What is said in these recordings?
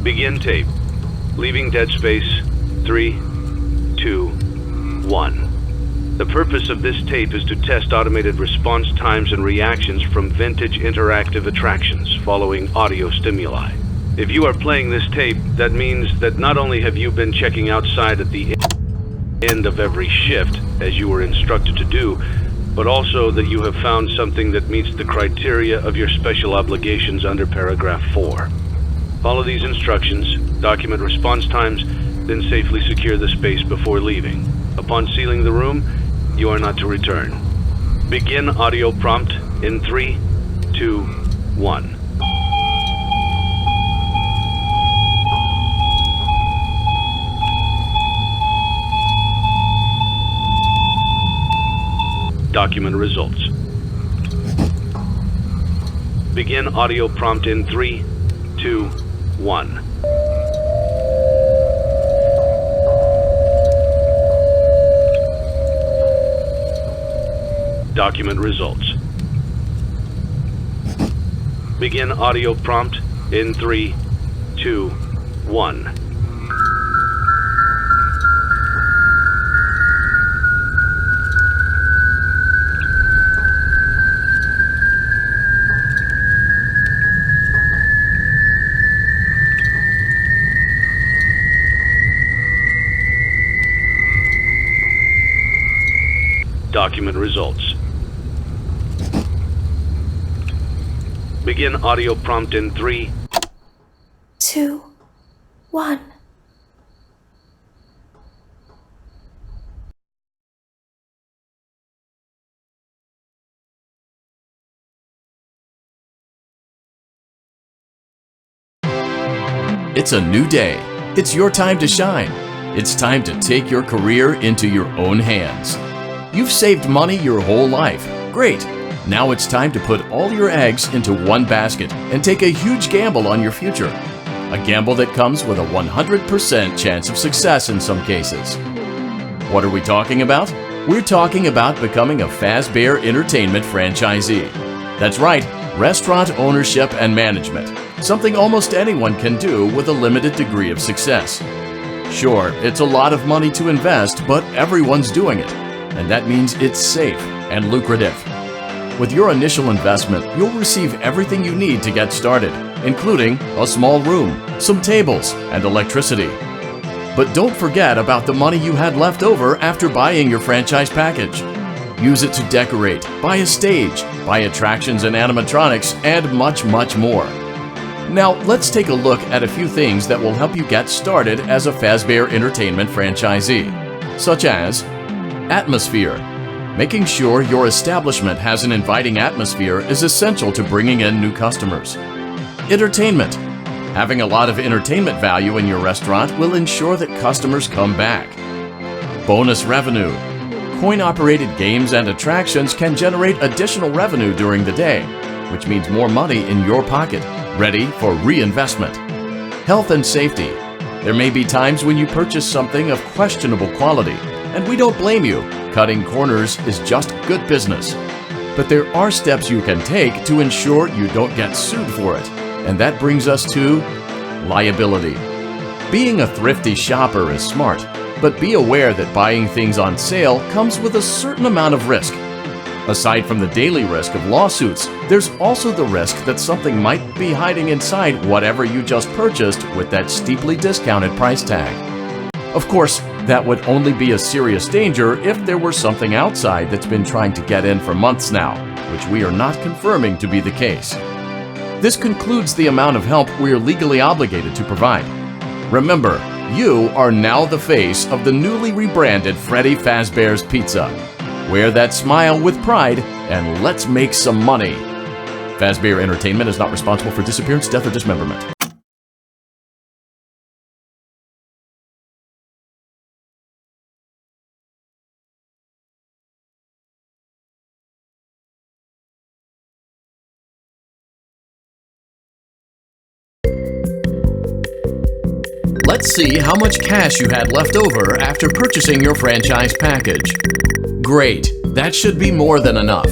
Begin tape. Leaving dead space. 3, 2, 1. The purpose of this tape is to test automated response times and reactions from vintage interactive attractions following audio stimuli. If you are playing this tape, that means that not only have you been checking outside at the end of every shift, as you were instructed to do, but also that you have found something that meets the criteria of your special obligations under paragraph 4. Follow these instructions, document response times, then safely secure the space before leaving. Upon sealing the room, you are not to return. Begin audio prompt in 3, 2, 1. Document results. Begin audio prompt in 3, 2, 1. Document results. Begin audio prompt in 3, 2, 1. Document results. Begin audio prompt in 3, 2, 1. It's a new day. It's your time to shine. It's time to take your career into your own hands. You've saved money your whole life. Great. Now it's time to put all your eggs into one basket and take a huge gamble on your future. A gamble that comes with a 100% chance of success in some cases. What are we talking about? We're talking about becoming a Fazbear Entertainment franchisee. That's right, restaurant ownership and management. Something almost anyone can do with a limited degree of success. Sure, it's a lot of money to invest, but everyone's doing it. And that means it's safe and lucrative. With your initial investment, you'll receive everything you need to get started, including a small room, some tables, and electricity. But don't forget about the money you had left over after buying your franchise package. Use it to decorate, buy a stage, buy attractions and animatronics, and much, much more. Now, let's take a look at a few things that will help you get started as a Fazbear Entertainment franchisee, such as atmosphere. Making sure your establishment has an inviting atmosphere is essential to bringing in new customers. Entertainment. Having a lot of entertainment value in your restaurant will ensure that customers come back. Bonus revenue. Coin-operated games and attractions can generate additional revenue during the day, which means more money in your pocket, ready for reinvestment. Health and safety. There may be times when you purchase something of questionable quality, and we don't blame you. Cutting corners is just good business. But there are steps you can take to ensure you don't get sued for it. And that brings us to liability. Being a thrifty shopper is smart, but be aware that buying things on sale comes with a certain amount of risk. Aside from the daily risk of lawsuits, there's also the risk that something might be hiding inside whatever you just purchased with that steeply discounted price tag. Of course, that would only be a serious danger if there were something outside that's been trying to get in for months now, which we are not confirming to be the case. This concludes the amount of help we are legally obligated to provide. Remember, you are now the face of the newly rebranded Freddy Fazbear's Pizza. Wear that smile with pride and let's make some money. Fazbear Entertainment is not responsible for disappearance, death, or dismemberment. Let's see how much cash you had left over after purchasing your franchise package. Great, that should be more than enough.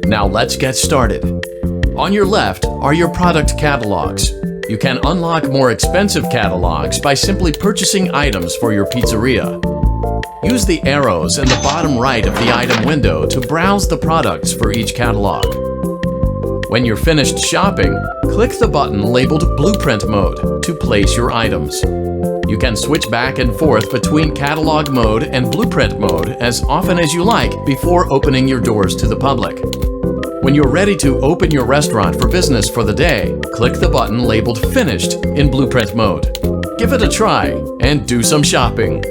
Now let's get started. On your left are your product catalogs. You can unlock more expensive catalogs by simply purchasing items for your pizzeria. Use the arrows in the bottom right of the item window to browse the products for each catalog. When you're finished shopping, click the button labeled Blueprint Mode to place your items. You can switch back and forth between Catalog Mode and Blueprint Mode as often as you like before opening your doors to the public. When you're ready to open your restaurant for business for the day, click the button labeled Finished in Blueprint Mode. Give it a try and do some shopping.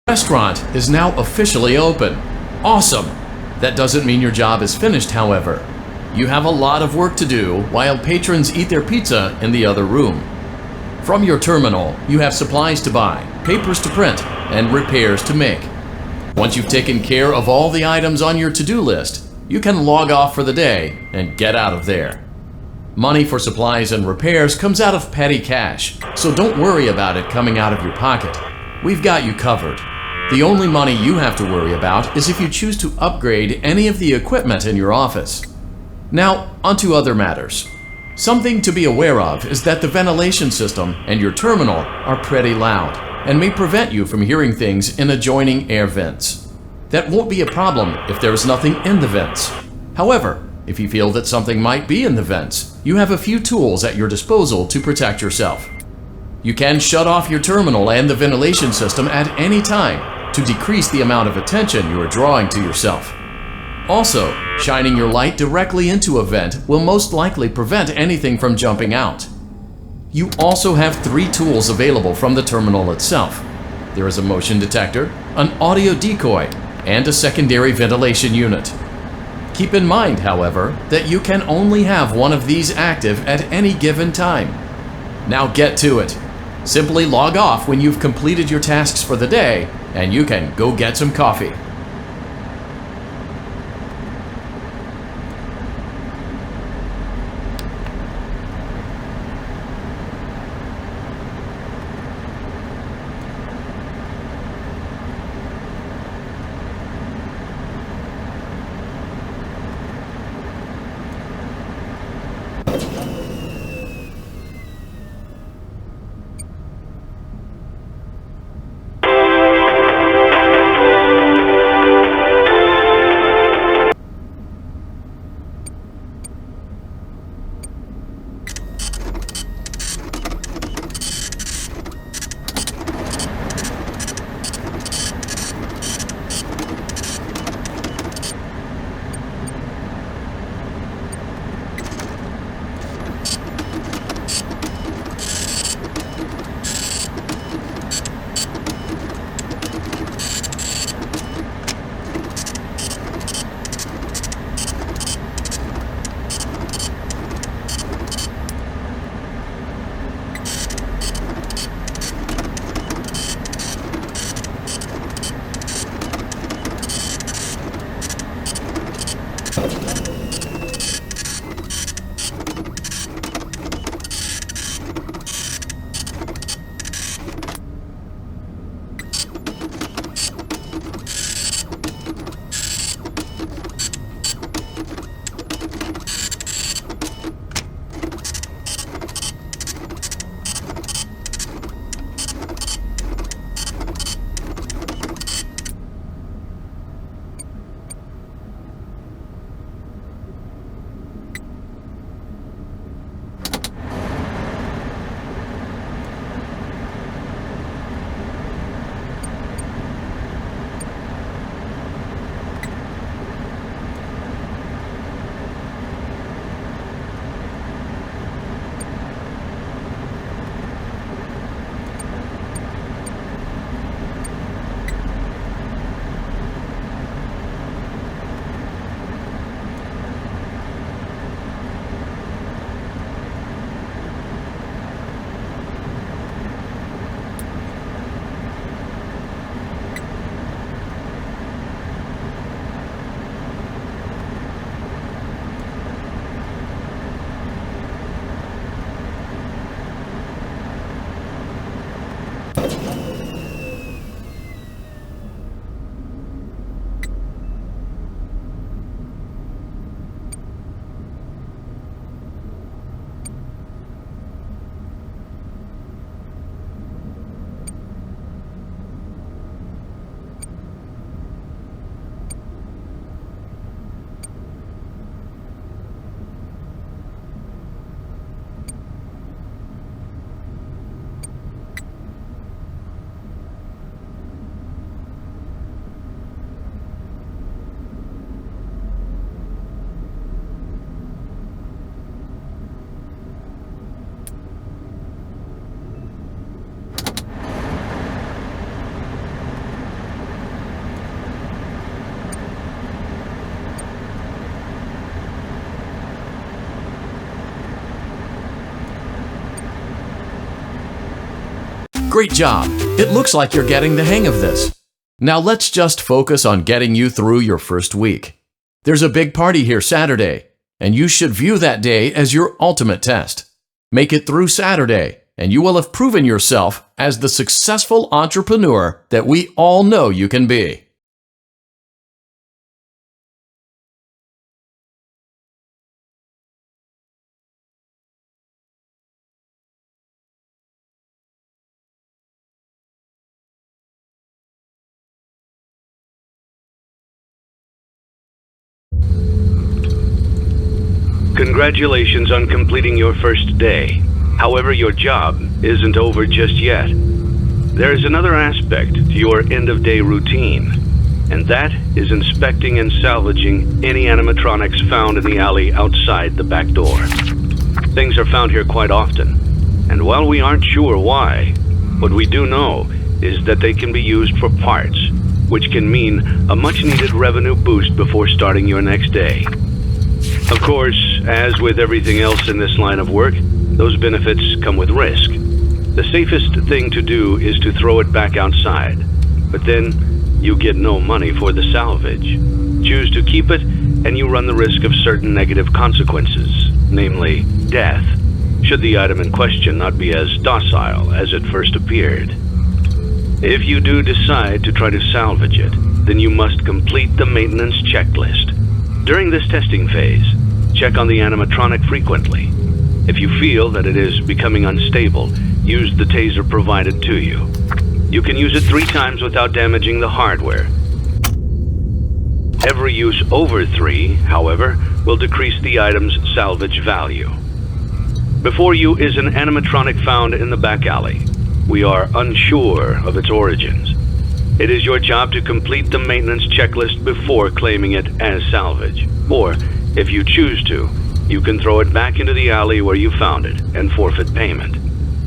The restaurant is now officially open. Awesome! That doesn't mean your job is finished, however. You have a lot of work to do while patrons eat their pizza in the other room. From your terminal, you have supplies to buy, papers to print, and repairs to make. Once you've taken care of all the items on your to-do list, you can log off for the day and get out of there. Money for supplies and repairs comes out of petty cash, so don't worry about it coming out of your pocket. We've got you covered. The only money you have to worry about is if you choose to upgrade any of the equipment in your office. Now, onto other matters. Something to be aware of is that the ventilation system and your terminal are pretty loud and may prevent you from hearing things in adjoining air vents. That won't be a problem if there is nothing in the vents. However, if you feel that something might be in the vents, you have a few tools at your disposal to protect yourself. You can shut off your terminal and the ventilation system at any time to decrease the amount of attention you are drawing to yourself. Also, shining your light directly into a vent will most likely prevent anything from jumping out. You also have 3 tools available from the terminal itself. There is a motion detector, an audio decoy, and a secondary ventilation unit. Keep in mind, however, that you can only have one of these active at any given time. Now get to it. Simply log off when you've completed your tasks for the day, and you can go get some coffee. Great job! It looks like you're getting the hang of this. Now let's just focus on getting you through your first week. There's a big party here Saturday, and you should view that day as your ultimate test. Make it through Saturday, and you will have proven yourself as the successful entrepreneur that we all know you can be. Congratulations on completing your first day. However, your job isn't over just yet. There is another aspect to your end-of-day routine, and that is inspecting and salvaging any animatronics found in the alley outside the back door. Things are found here quite often, and while we aren't sure why, what we do know is that they can be used for parts, which can mean a much-needed revenue boost before starting your next day. Of course, as with everything else in this line of work, those benefits come with risk. The safest thing to do is to throw it back outside, but then you get no money for the salvage. Choose to keep it, and you run the risk of certain negative consequences, namely death, should the item in question not be as docile as it first appeared. If you do decide to try to salvage it, then you must complete the maintenance checklist. During this testing phase, check on the animatronic frequently. If you feel that it is becoming unstable, use the taser provided to you. You can use it 3 times without damaging the hardware. Every use over 3, however, will decrease the item's salvage value. Before you is an animatronic found in the back alley. We are unsure of its origins. It is your job to complete the maintenance checklist before claiming it as salvage. Or, if you choose to, you can throw it back into the alley where you found it and forfeit payment.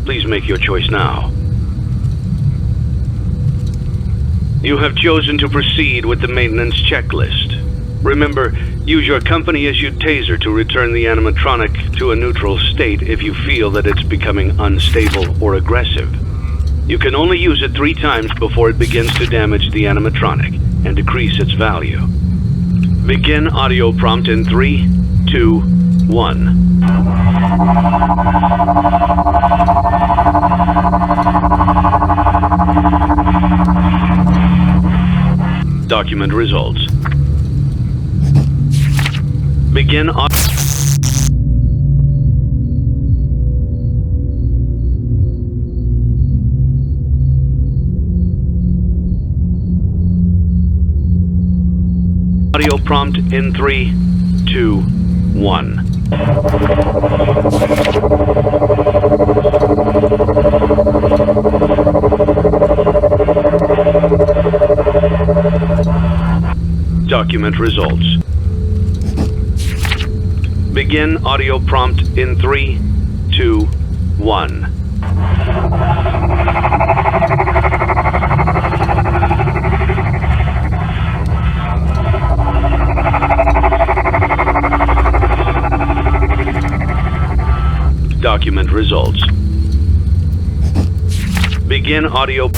Please make your choice now. You have chosen to proceed with the maintenance checklist. Remember, use your company-issued taser to return the animatronic to a neutral state if you feel that it's becoming unstable or aggressive. You can only use it 3 times before it begins to damage the animatronic and decrease its value. Begin audio prompt in 3, 2, 1. Document results. Begin audio prompt in 3, 2, 1. Document results. Begin audio prompt in 3, 2, 1. Document results. Begin audio.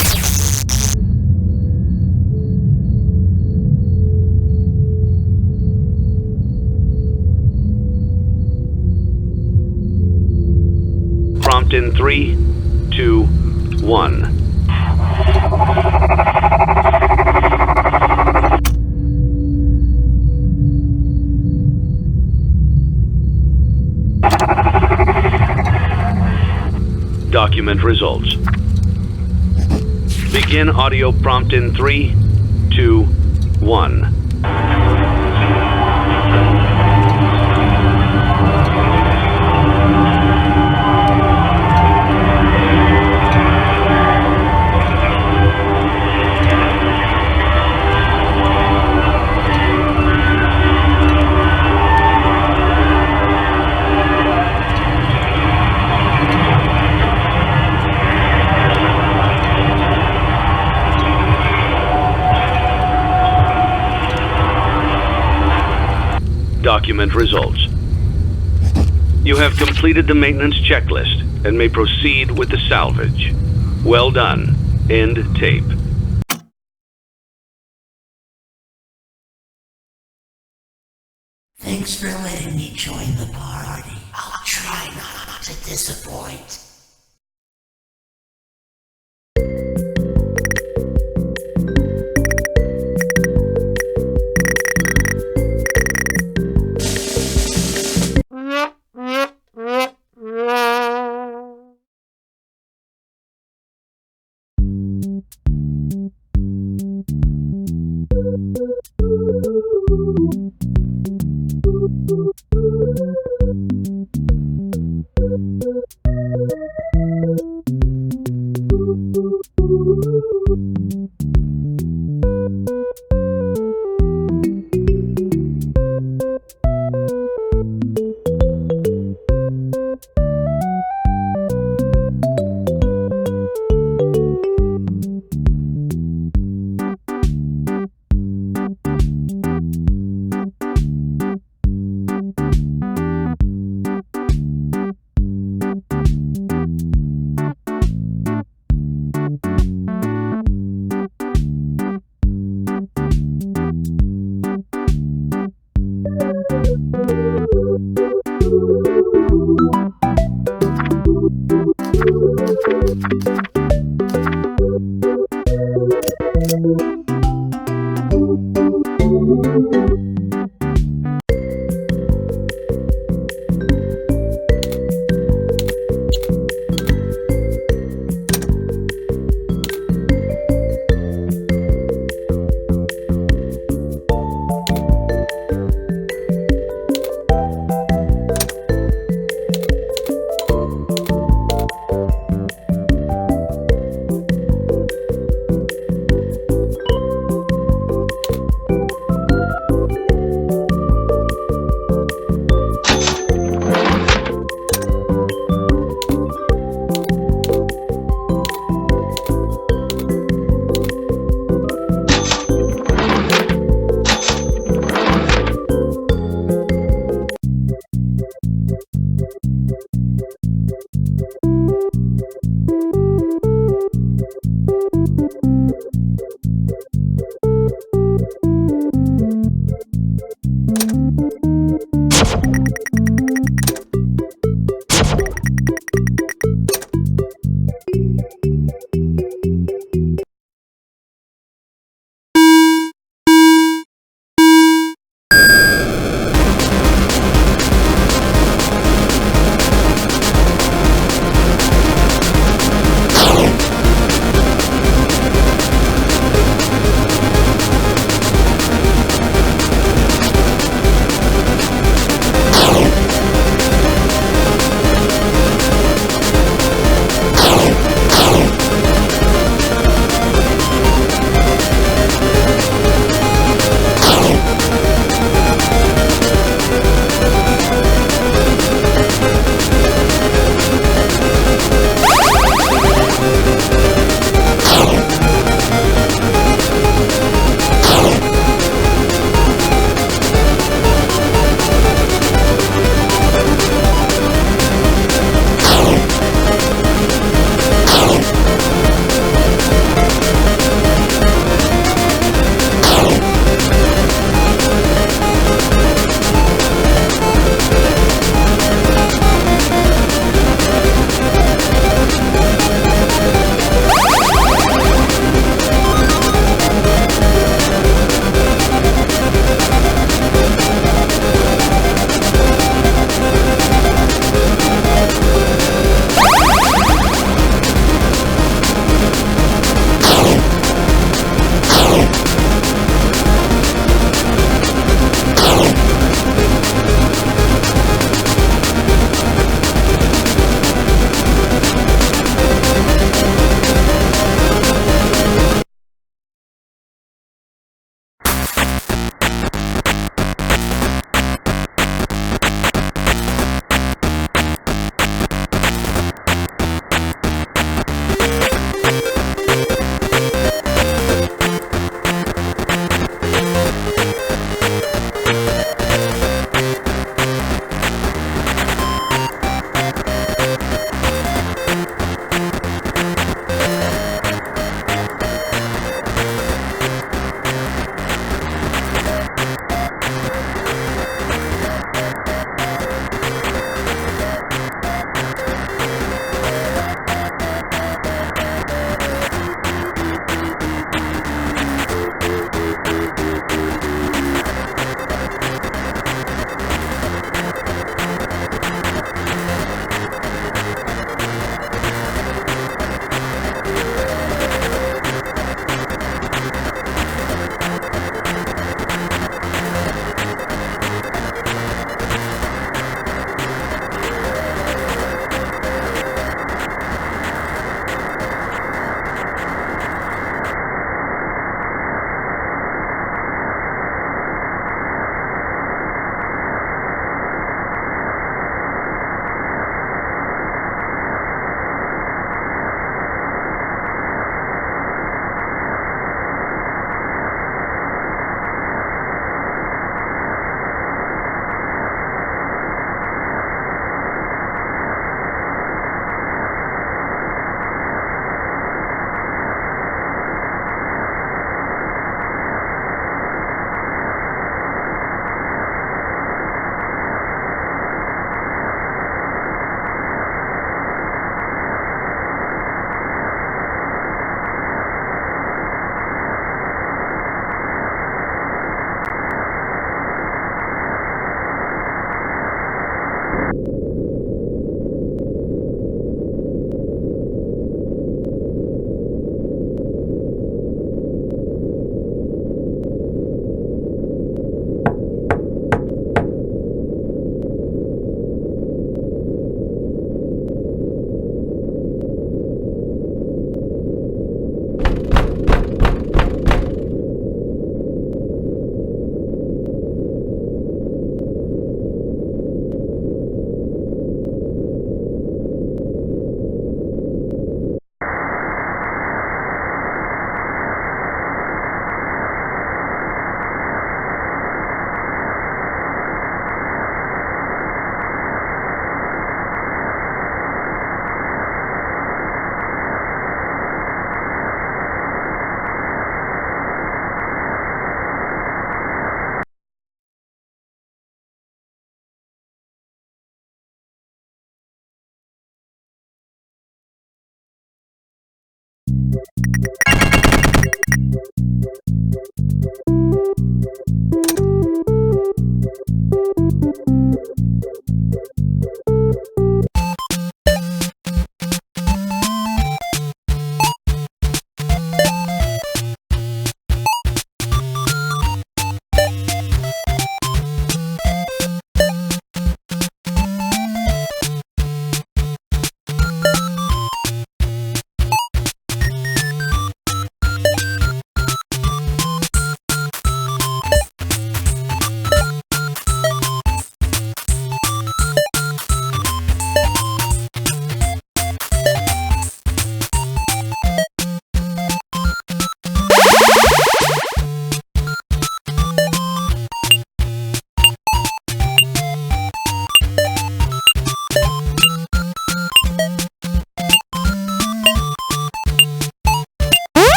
Prompt in 3, 2, 1. Document results. Begin audio prompt in 3, 2, 1. Document results. You have completed the maintenance checklist and may proceed with the salvage. Well done. End tape. Thanks for letting me join the party. I'll try not to disappoint.